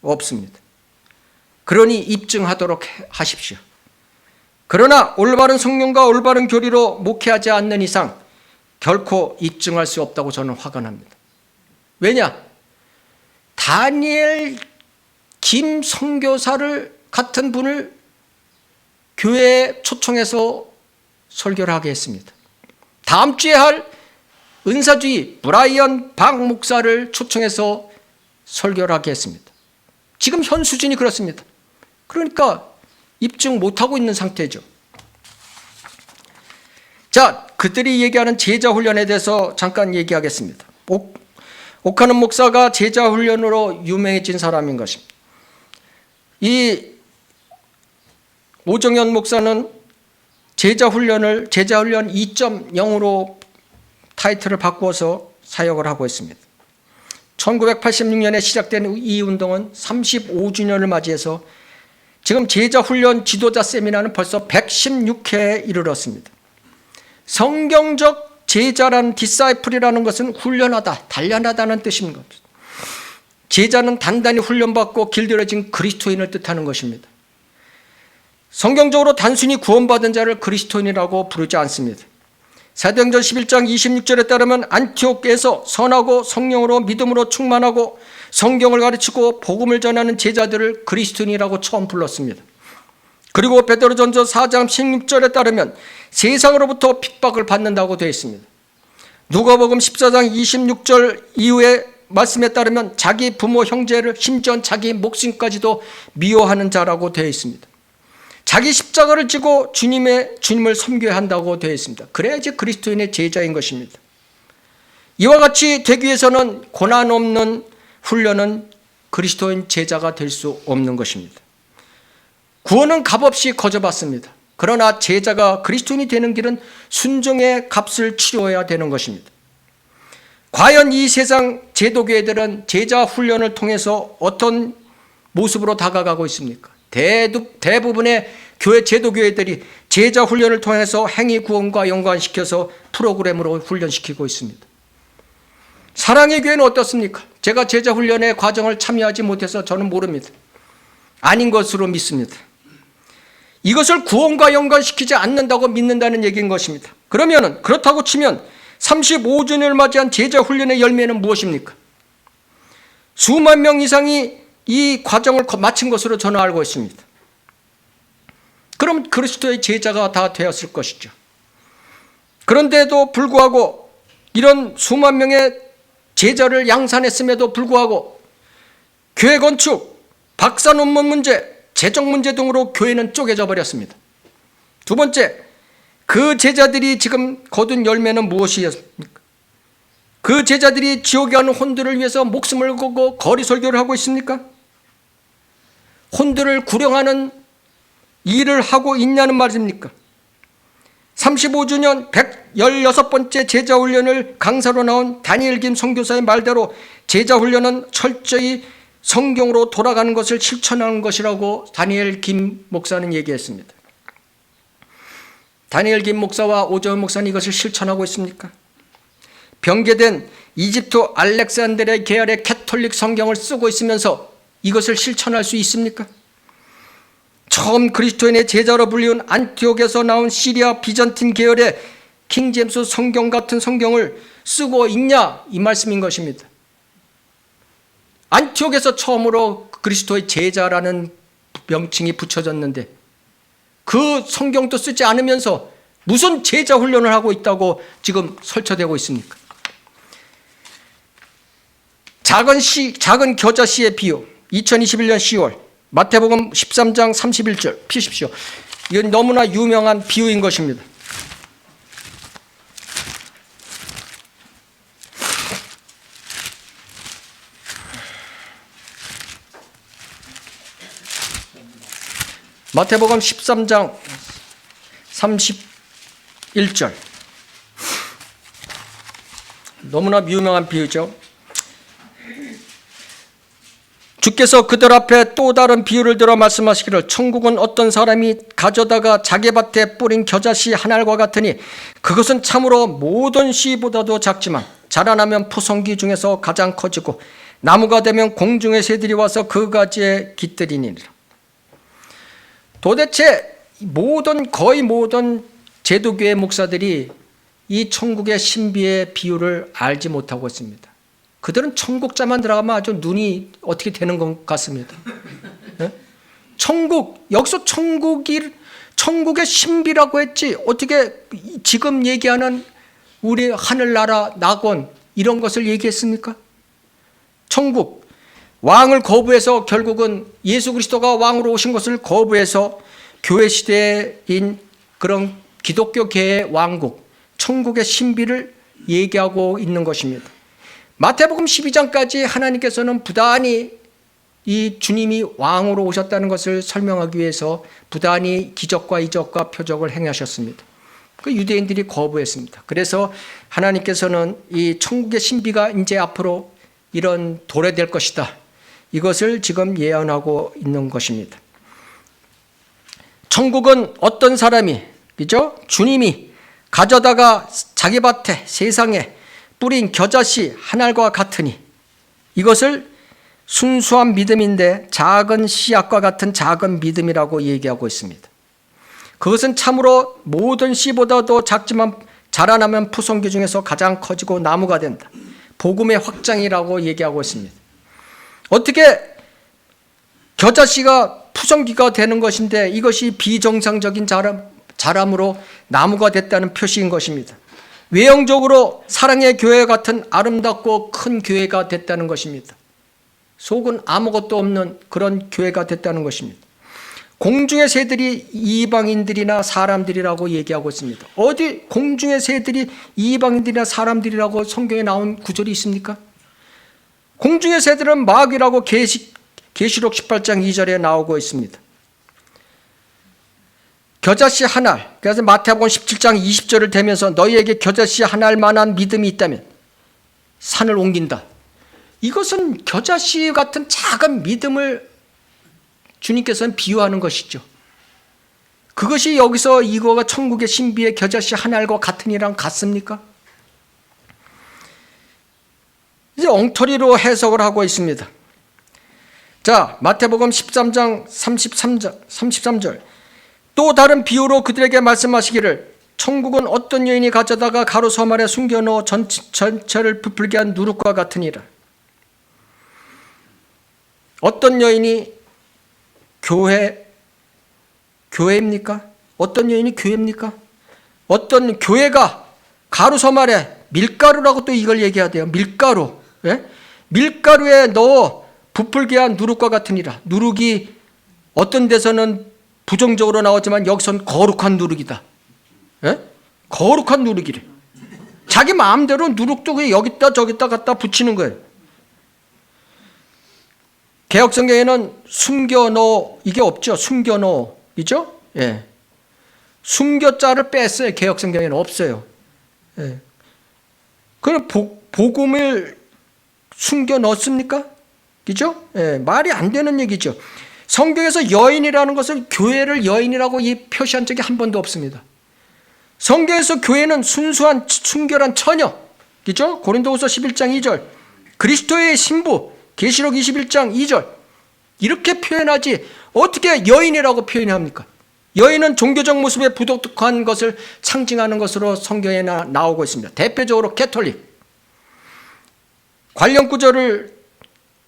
없습니다. 그러니 입증하도록 하십시오. 그러나 올바른 성령과 올바른 교리로 목회하지 않는 이상 결코 입증할 수 없다고 저는 화가 납니다. 왜냐? 다니엘 김 선교사를 같은 분을 교회에 초청해서 설교를 하게 했습니다. 다음 주에 할 은사주의 브라이언 박 목사를 초청해서 설교를 하게 했습니다. 지금 현 수준이 그렇습니다. 그러니까 입증 못하고 있는 상태죠. 자, 그들이 얘기하는 제자훈련에 대해서 잠깐 얘기하겠습니다. 옥하는 목사가 제자훈련으로 유명해진 사람인 것입니다. 이 오정현 목사는 제자훈련 2.0으로 타이틀을 바꾸어서 사역을 하고 있습니다. 1986년에 시작된 이 운동은 35주년을 맞이해서 지금 제자훈련 지도자 세미나는 벌써 116회에 이르렀습니다. 성경적 제자라는 디사이플이라는 것은 훈련하다, 단련하다는 뜻입니다. 제자는 단단히 훈련받고 길들여진 그리스도인을 뜻하는 것입니다. 성경적으로 단순히 구원받은 자를 그리스도인이라고 부르지 않습니다. 사도행전 11장 26절에 따르면 안티옥에서 선하고 성령으로 믿음으로 충만하고 성경을 가르치고 복음을 전하는 제자들을 그리스도인이라고 처음 불렀습니다. 그리고 베드로전서 4장 16절에 따르면 세상으로부터 핍박을 받는다고 되어 있습니다. 누가복음 14장 26절 이후의 말씀에 따르면 자기 부모 형제를 심지어 자기 목숨까지도 미워하는 자라고 되어 있습니다. 자기 십자가를 지고 주님을 섬겨야 한다고 되어 있습니다. 그래야지 그리스도인의 제자인 것입니다. 이와 같이 되기 위해서는 고난 없는 훈련은 그리스도인 제자가 될 수 없는 것입니다. 구원은 값없이 거저받습니다. 그러나 제자가 그리스도인이 되는 길은 순종의 값을 치러야 되는 것입니다. 과연 이 세상 제도교회들은 제자 훈련을 통해서 어떤 모습으로 다가가고 있습니까? 대부분의 교회 제도교회들이 제자 훈련을 통해서 행위 구원과 연관시켜서 프로그램으로 훈련시키고 있습니다. 사랑의 교회는 어떻습니까? 제가 제자 훈련의 과정을 참여하지 못해서 저는 모릅니다. 아닌 것으로 믿습니다. 이것을 구원과 연관시키지 않는다고 믿는다는 얘기인 것입니다. 그러면 그렇다고 치면 35주년을 맞이한 제자 훈련의 열매는 무엇입니까? 수만 명 이상이 이 과정을 마친 것으로 저는 알고 있습니다. 그럼 그리스도의 제자가 다 되었을 것이죠. 그런데도 불구하고 이런 수만 명의 제자를 양산했음에도 불구하고 교회 건축, 박사 논문 문제, 재정 문제 등으로 교회는 쪼개져 버렸습니다. 두 번째, 그 제자들이 지금 거둔 열매는 무엇이었습니까? 그 제자들이 지옥에 가는 혼들을 위해서 목숨을 걸고 거리 설교를 하고 있습니까? 혼들을 구령하는 일을 하고 있냐는 말입니까? 35주년 116번째 제자훈련을 강사로 나온 다니엘 김 선교사의 말대로 제자훈련은 철저히 성경으로 돌아가는 것을 실천하는 것이라고 다니엘 김 목사는 얘기했습니다. 다니엘 김 목사와 오정훈 목사는 이것을 실천하고 있습니까? 병개된 이집트 알렉산드리아 계열의 캐톨릭 성경을 쓰고 있으면서 이것을 실천할 수 있습니까? 처음 그리스도인의 제자로 불리운 안티옥에서 나온 시리아 비잔틴 계열의 킹제임스 성경 같은 성경을 쓰고 있냐, 이 말씀인 것입니다. 안티옥에서 처음으로 그리스도의 제자라는 명칭이 붙여졌는데 그 성경도 쓰지 않으면서 무슨 제자 훈련을 하고 있다고 지금 설쳐되고 있습니까? 작은 겨자씨의 비유, 2021년 10월 마태복음 13장 31절 피십시오. 이건 너무나 유명한 비유인 것입니다. 마태복음 13장 31절. 너무나 유명한 비유죠. 주께서 그들 앞에 또 다른 비유를 들어 말씀하시기를 천국은 어떤 사람이 가져다가 자기 밭에 뿌린 겨자씨 한 알과 같으니 그것은 참으로 모든 씨보다도 작지만 자라나면 푸성기 중에서 가장 커지고 나무가 되면 공중의 새들이 와서 그 가지에 깃들이니라. 도대체 거의 모든 제도교회 목사들이 이 천국의 신비의 비유를 알지 못하고 있습니다. 그들은 천국자만 들어가면 아주 눈이 어떻게 되는 것 같습니다. 네? 여기서 천국의 신비라고 했지, 어떻게 지금 얘기하는 우리 하늘나라 낙원 이런 것을 얘기했습니까? 천국, 왕을 거부해서 결국은 예수 그리스도가 왕으로 오신 것을 거부해서 교회 시대인 그런 기독교계의 왕국, 천국의 신비를 얘기하고 있는 것입니다. 마태복음 12장까지 하나님께서는 부단히 이 주님이 왕으로 오셨다는 것을 설명하기 위해서 부단히 기적과 이적과 표적을 행하셨습니다. 그 유대인들이 거부했습니다. 그래서 하나님께서는 이 천국의 신비가 이제 앞으로 이런 도래될 것이다, 이것을 지금 예언하고 있는 것입니다. 천국은 어떤 사람이, 그죠? 주님이 가져다가 자기 밭에 세상에 뿌린 겨자씨 한 알과 같으니, 이것을 순수한 믿음인데 작은 씨앗과 같은 작은 믿음이라고 얘기하고 있습니다. 그것은 참으로 모든 씨보다도 작지만 자라나면 푸성기 중에서 가장 커지고 나무가 된다. 복음의 확장이라고 얘기하고 있습니다. 어떻게 겨자씨가 푸성기가 되는 것인데 이것이 비정상적인 자람으로 나무가 됐다는 표시인 것입니다. 외형적으로 사랑의 교회 같은 아름답고 큰 교회가 됐다는 것입니다. 속은 아무것도 없는 그런 교회가 됐다는 것입니다. 공중의 새들이 이방인들이나 사람들이라고 얘기하고 있습니다. 어디 공중의 새들이 이방인들이나 사람들이라고 성경에 나온 구절이 있습니까? 공중의 새들은 마귀라고 계시록 18장 2절에 나오고 있습니다. 겨자씨 한 알, 그래서 마태복음 17장 20절을 대면서 너희에게 겨자씨 한 알만한 믿음이 있다면 산을 옮긴다. 이것은 겨자씨 같은 작은 믿음을 주님께서는 비유하는 것이죠. 그것이 여기서 이거가 천국의 신비의 겨자씨 한 알과 같으니랑 같습니까? 이제 엉터리로 해석을 하고 있습니다. 자, 마태복음 13장 33절. 또 다른 비유로 그들에게 말씀하시기를 천국은 어떤 여인이 가져다가 가로섬 아래 숨겨놓어 전체를 부풀게 한 누룩과 같으니라. 어떤 여인이 교회입니까? 어떤 여인이 교회입니까? 어떤 교회가 가루섬 아래, 밀가루라고 또 이걸 얘기해야 돼요. 밀가루. 예? 밀가루에 넣어 부풀게 한 누룩과 같으니라. 누룩이 어떤 데서는 부정적으로 나오지만 여기서는 거룩한 누룩이다. 예? 거룩한 누룩이래. 자기 마음대로 누룩도 여기다 저기다 갖다 붙이는 거예요. 개혁성경에는 숨겨놓 이게 없죠. 숨겨놓이죠. 예. 숨겨자를 뺐어요. 개혁성경에는 없어요. 예. 그럼 복음을 숨겨 넣습니까? 그죠? 예. 말이 안 되는 얘기죠. 성경에서 여인이라는 것을 교회를 여인이라고 표시한 적이 한 번도 없습니다. 성경에서 교회는 순수한 순결한 처녀, 그죠? 고린도후서 11장 2절, 그리스도의 신부, 계시록 21장 2절 이렇게 표현하지 어떻게 여인이라고 표현합니까? 여인은 종교적 모습에 부독한 것을 상징하는 것으로 성경에 나오고 있습니다. 대표적으로 캐톨릭. 관련 구절을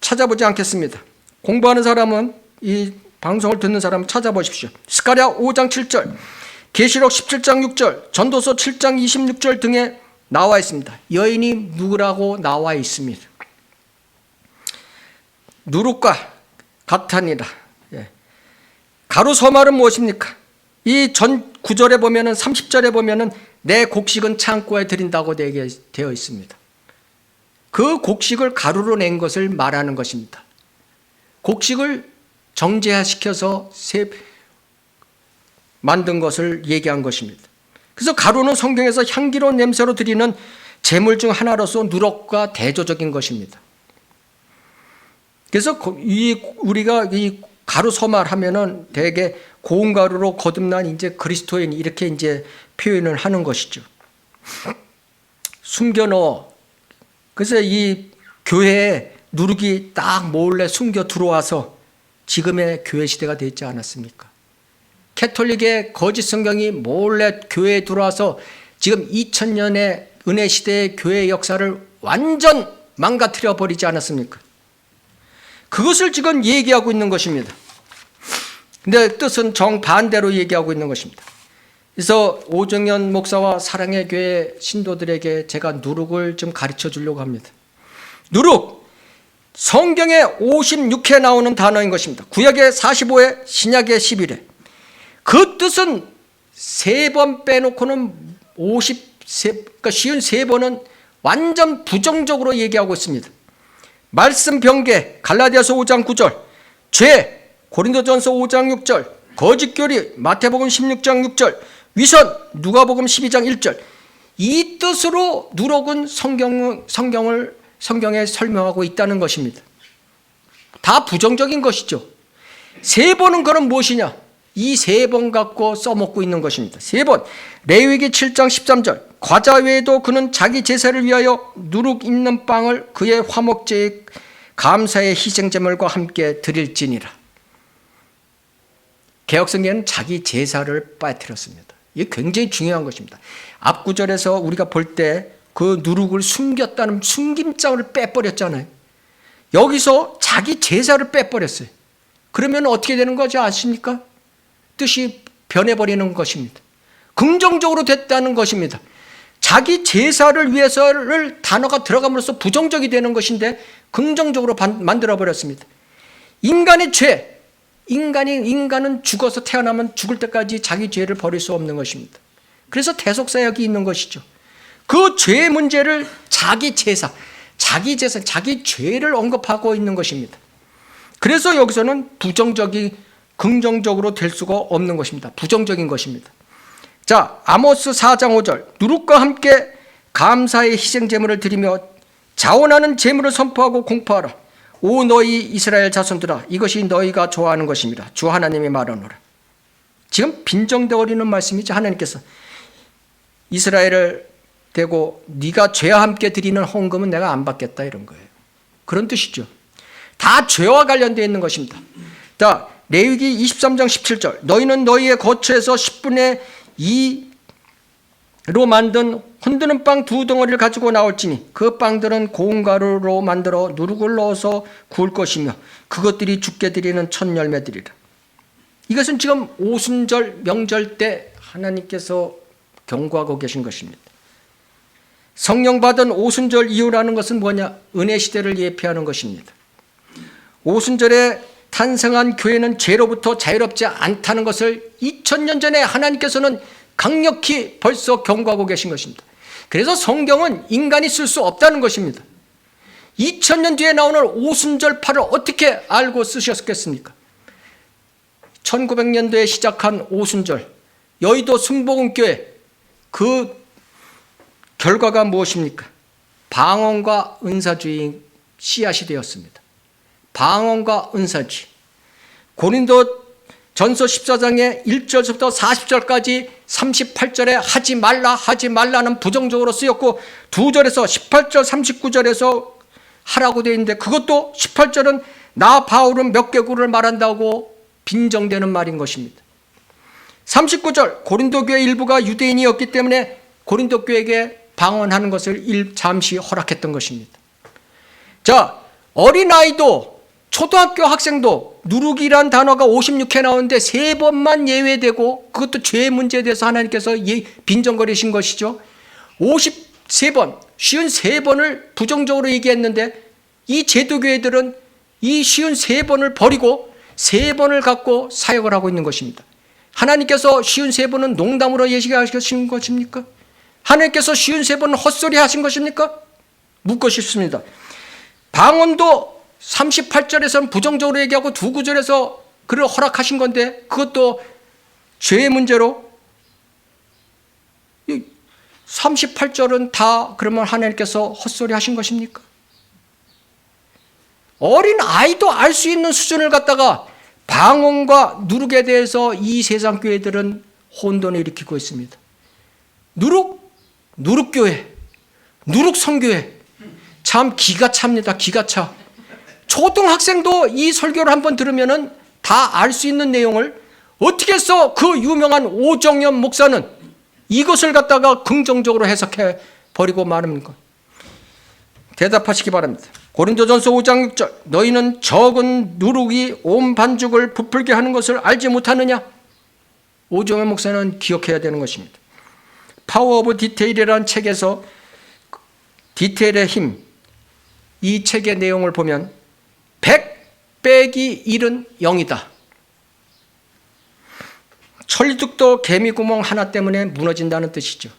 찾아보지 않겠습니다. 공부하는 사람은 이 방송을 듣는 사람은 찾아보십시오. 스가랴 5장 7절, 계시록 17장 6절, 전도서 7장 26절 등에 나와 있습니다. 여인이 누구라고 나와 있습니다. 누룩과 같으니라. 예. 가루 서말은 무엇입니까? 이 전 9절에 보면은 30절에 보면은 내 곡식은 창고에 드린다고 되어 있습니다. 그 곡식을 가루로 낸 것을 말하는 것입니다. 곡식을 정제시켜서 만든 것을 얘기한 것입니다. 그래서 가루는 성경에서 향기로운 냄새로 드리는 제물 중 하나로서 누룩과 대조적인 것입니다. 그래서 우리가 이 가루 소말 하면은 대개 고운 가루로 거듭난 이제 그리스도인 이렇게 이제 표현을 하는 것이죠. 숨겨놓어. 그래서 이 교회에 누룩이 딱 몰래 숨겨 들어와서 지금의 교회 시대가 되지 않았습니까? 캐톨릭의 거짓 성경이 몰래 교회에 들어와서 지금 2000년의 은혜 시대의 교회 역사를 완전 망가뜨려 버리지 않았습니까? 그것을 지금 얘기하고 있는 것입니다. 근데 뜻은 정반대로 얘기하고 있는 것입니다. 그래서 오정현 목사와 사랑의 교회 신도들에게 제가 누룩을 좀 가르쳐 주려고 합니다. 누룩, 성경에 56회 나오는 단어인 것입니다. 구약에 45회, 신약에 11회. 그 뜻은 3번 빼놓고는 그러니까 53번은 완전 부정적으로 얘기하고 있습니다. 말씀 변개, 갈라디아서 5장 9절, 죄, 고린도전서 5장 6절, 거짓교리, 마태복음 16장 6절, 위선, 누가복음 12장 1절. 이 뜻으로 누룩은 성경에 설명하고 있다는 것입니다. 다 부정적인 것이죠. 3번은 그럼 무엇이냐? 이 3번 갖고 써먹고 있는 것입니다. 3번, 레위기 7장 13절, 과자 외에도 그는 자기 제사를 위하여 누룩 있는 빵을 그의 화목제의 감사의 희생제물과 함께 드릴지니라. 개혁성경은 자기 제사를 빠뜨렸습니다. 이게 굉장히 중요한 것입니다. 앞 구절에서 우리가 볼 때 그 누룩을 숨겼다는 숨김장을 빼버렸잖아요. 여기서 자기 제사를 빼버렸어요. 그러면 어떻게 되는 거지 아십니까? 뜻이 변해버리는 것입니다. 긍정적으로 됐다는 것입니다. 자기 제사를 위해서를 단어가 들어감으로써 부정적이 되는 것인데 긍정적으로 만들어버렸습니다. 인간의 죄, 인간은 죽어서 태어나면 죽을 때까지 자기 죄를 버릴 수 없는 것입니다. 그래서 대속사역이 있는 것이죠. 그 죄의 문제를 자기 제사, 자기 죄를 언급하고 있는 것입니다. 그래서 여기서는 긍정적으로 될 수가 없는 것입니다. 부정적인 것입니다. 자, 아모스 4장 5절, 누룩과 함께 감사의 희생제물을 드리며 자원하는 제물을 선포하고 공포하라. 오 너희 이스라엘 자손들아, 이것이 너희가 좋아하는 것입니다. 주 하나님이 말하노라. 지금 빈정대어리는 말씀이죠. 하나님께서 이스라엘을 대고 네가 죄와 함께 드리는 헌금은 내가 안 받겠다 이런 거예요. 그런 뜻이죠. 다 죄와 관련되어 있는 것입니다. 자, 레위기 23장 17절, 너희는 너희의 거처에서 10분의 2로 만든 흔드는 빵 2덩어리를 가지고 나올지니 그 빵들은 고운 가루로 만들어 누룩을 넣어서 구울 것이며 그것들이 주께 드리는 첫 열매들이라. 이것은 지금 오순절 명절 때 하나님께서 경고하고 계신 것입니다. 성령 받은 오순절 이후라는 것은 뭐냐? 은혜 시대를 예표하는 것입니다. 오순절에 탄생한 교회는 죄로부터 자유롭지 않다는 것을 2000년 전에 하나님께서는 강력히 벌써 경고하고 계신 것입니다. 그래서 성경은 인간이 쓸 수 없다는 것입니다. 2000년 뒤에 나오는 오순절파를 어떻게 알고 쓰셨겠습니까? 1900년도에 시작한 오순절, 여의도 순복음교회, 그 결과가 무엇입니까? 방언과 은사주의 씨앗이 되었습니다. 방언과 은사주의. 고린도 전서 14장의 1절부터 40절까지 38절에 하지 말라는 부정적으로 쓰였고 2절에서 18절 39절에서 하라고 되어 있는데 그것도 18절은 나 바울은 몇 개구를 말한다고 빈정되는 말인 것입니다. 39절 고린도 교회 일부가 유대인이었기 때문에 고린도 교회에게 방언하는 것을 잠시 허락했던 것입니다. 자, 어린아이도 초등학교 학생도 누룩이란 단어가 56회 나오는데 3번만 예외되고 그것도 죄 문제에 대해서 하나님께서 빈정거리신 것이죠. 53번, 53번을 부정적으로 얘기했는데 이 제도교회들은 이 53번을 버리고 3번을 갖고 사역을 하고 있는 것입니다. 하나님께서 53번은 농담으로 예식하신 것입니까? 하나님께서 53번은 헛소리 하신 것입니까? 묻고 싶습니다. 방언도 38절에서는 부정적으로 얘기하고 2구절에서 그를 허락하신 건데 그것도 죄의 문제로 38절은 다 그러면 하나님께서 헛소리 하신 것입니까? 어린 아이도 알 수 있는 수준을 갖다가 방언과 누룩에 대해서 이 세상 교회들은 혼돈을 일으키고 있습니다. 누룩교회, 누룩성교회 참 기가 찹니다. 기가 차. 초등학생도 이 설교를 한번 들으면은 다 알 수 있는 내용을 어떻게 해서 그 유명한 오정연 목사는 이것을 갖다가 긍정적으로 해석해 버리고 말합니까? 대답하시기 바랍니다. 고린도전서 5장 6절 너희는 적은 누룩이 온 반죽을 부풀게 하는 것을 알지 못하느냐? 오정연 목사는 기억해야 되는 것입니다. 파워 오브 디테일이라는 책에서 디테일의 힘, 이 책의 내용을 보면 100 빼기 1은 0이다. 철쭉도 개미구멍 하나 때문에 무너진다는 뜻이죠.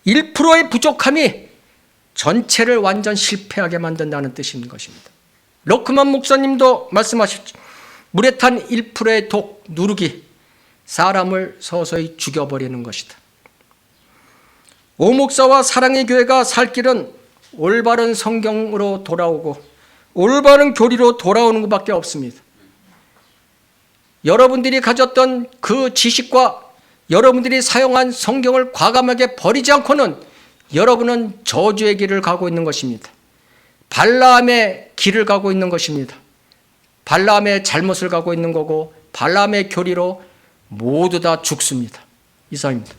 1%의 부족함이 전체를 완전 실패하게 만든다는 뜻인 것입니다. 로크만 목사님도 말씀하셨죠. 물에 탄 1%의 독, 누룩이 사람을 서서히 죽여버리는 것이다. 오 목사와 사랑의 교회가 살 길은 올바른 성경으로 돌아오고 올바른 교리로 돌아오는 것밖에 없습니다. 여러분들이 가졌던 그 지식과 여러분들이 사용한 성경을 과감하게 버리지 않고는 여러분은 저주의 길을 가고 있는 것입니다. 발라함의 길을 가고 있는 것입니다. 발라함의 잘못을 가고 있는 거고 발라함의 교리로 모두 다 죽습니다. 이상입니다.